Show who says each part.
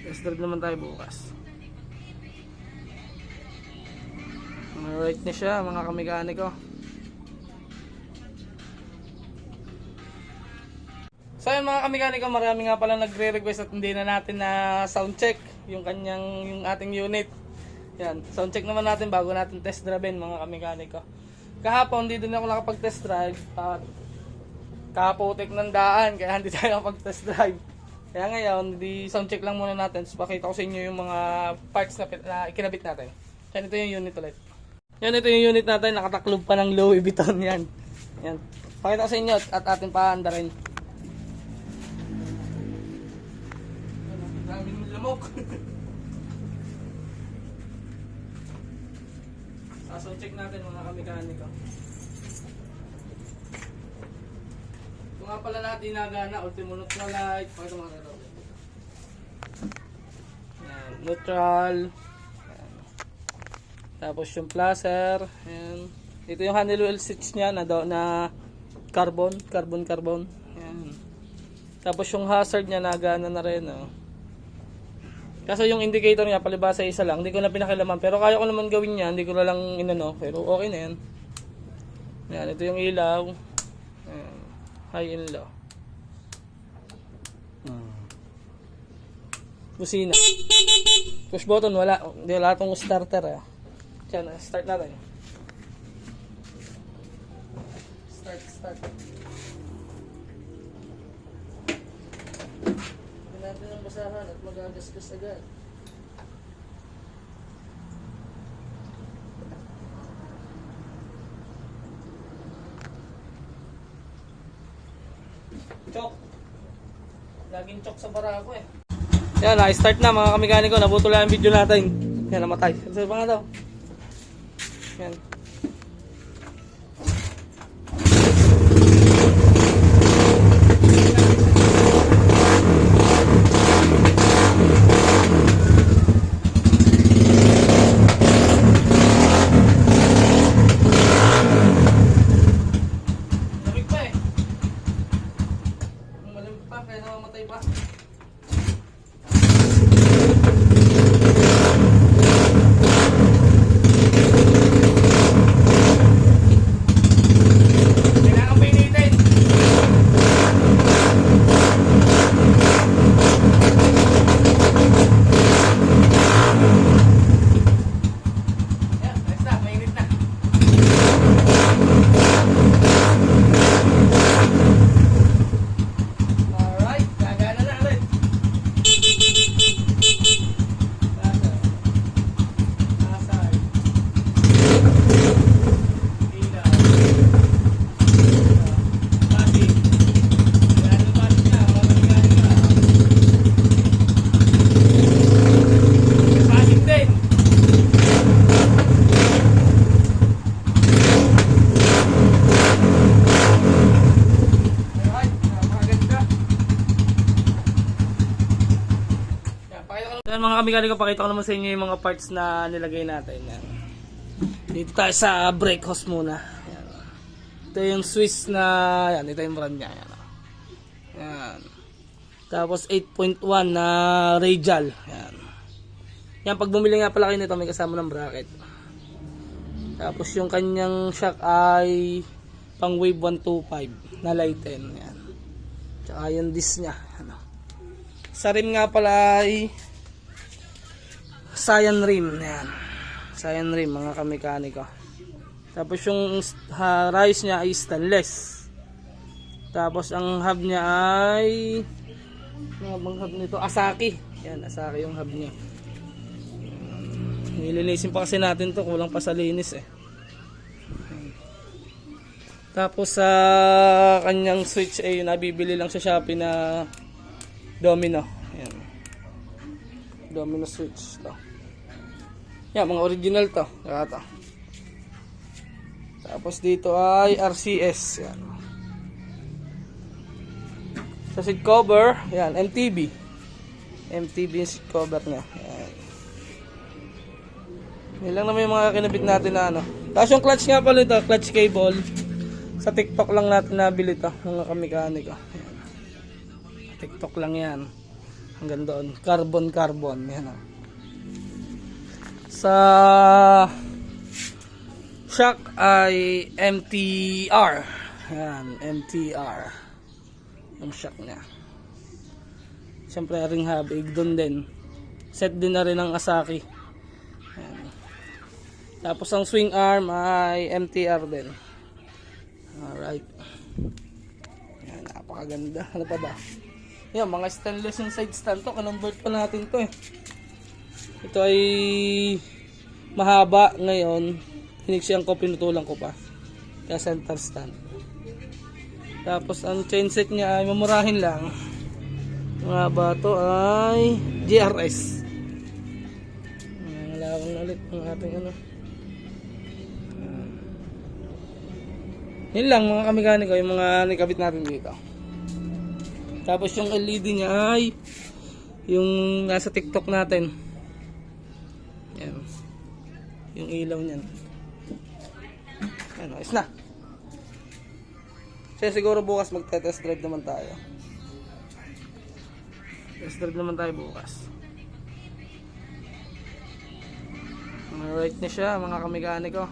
Speaker 1: Test drive naman tayo bukas. Alright na siya mga kamekaniko. So yun mga kamekaniko, marami nga pala nagre-request at hindi na natin na sound check yung ating unit. Yan, sound check naman natin bago natin test drivein mga kamekaniko. Kahapon hindi din ako nakapag-test drive at kaputik ng daan kaya hindi tayo nakapag-test drive. Kaya ngayon, di sound check lang muna natin. So pakita ko sa inyo yung mga parts na ikinabit natin. Yan, ito yung unit ulit. Yan, ito yung unit natin, nakataklob pa ng Louis Vuitton yan. Yan. Pakita ko sa inyo at ating paanda rin. Daming lamok. Sound check natin mga kamekaniko. Ito nga pala natin nagana, ultimo neutral light. Pakita mga karo. Yan, neutral. Yan. Tapos yung placer. Yan. Ito yung handle wheel switch niya na carbon. Yan. Tapos yung hazard niya nagana na rin. Oh. Kaso yung indicator niya palibasa isa lang, hindi ko na pinakilaman. Pero kaya ko naman gawin niya, hindi ko na lang inano. Pero okay na yan. Yan, ito yung ilaw. Yan. High and low. Busina. Push button, wala. Hindi wala itong starter. Yan, start natin. Start. Natin ang basahan at magagasgas agad. Chok. Laging chok sa barako eh. Yan, na-start na mga kamekaniko. Nabuto lang ang video natin. Yan, namatay. Ano pa nga daw? Yan. Mga kamekaniko, pakita ko naman sa inyo yung mga parts na nilagay natin. Yan. Dito tayo sa brake hose muna. Yan. Ito yung Swiss na, yan, ito yung brand niya. Yan. Yan. Tapos 8.1 na radial. Yan. Yan, pag bumili nga pala kayo nito, may kasama ng bracket. Tapos yung kanyang shock ay pang wave 125 na lighten. Yan. Tsaka yung disc niya. Ano. Sa rim nga pala ay Cyan rim. Yan. Cyan rim mga kamekaniko. Tapos yung rise niya ay stainless. Tapos ang hub niya ay mga bang hub nito? Asaki. Yan, Asaki yung hub niya. Nilinisin pa kasi natin to, kulang pa sa linis eh. Tapos sa kanyang switch ay nabibili lang sa Shopee na domino. Yan. Domino switch to. Yan, mga original to. Ito. Tapos dito ay RCS. Yan. Sa seat cover, yan, MTB. MTB yung seat cover niya. Yan. Yan lang naman yung mga kinabit natin na ano. Tapos yung clutch nga pala ito, clutch cable. Sa TikTok lang natin nabili ito, mga kamekaniko. Yan. TikTok lang yan. Hanggang doon. Carbon. Yan o. Sa shock ay MTR. Yan, MTR. Yung shock niya. Siyempre ring habig doon din. Set din na rin ng Asaki. Yan. Tapos ang swing arm ay MTR din. Alright. Yan, napakaganda. Ano pa ba? Yan, mga stainless yung side stand to. Convert pa natin to eh. Ito ay mahaba ngayon. Hiniksyan ko, pinutulan ko pa. Kaya center stand. Tapos ang chain set niya ay mamurahin lang. Mga bato ay GRS. Malawang ulit ang ating ano. Yun lang mga kamiganiko, yung mga nakabit natin dito. Tapos yung LED niya ay yung nasa TikTok natin. Yan. Yung ilaw niyan. Ano, is na. Kasi siguro bukas magte-test drive naman tayo. Test drive naman tayo bukas. Alright na siya mga kamiganiko.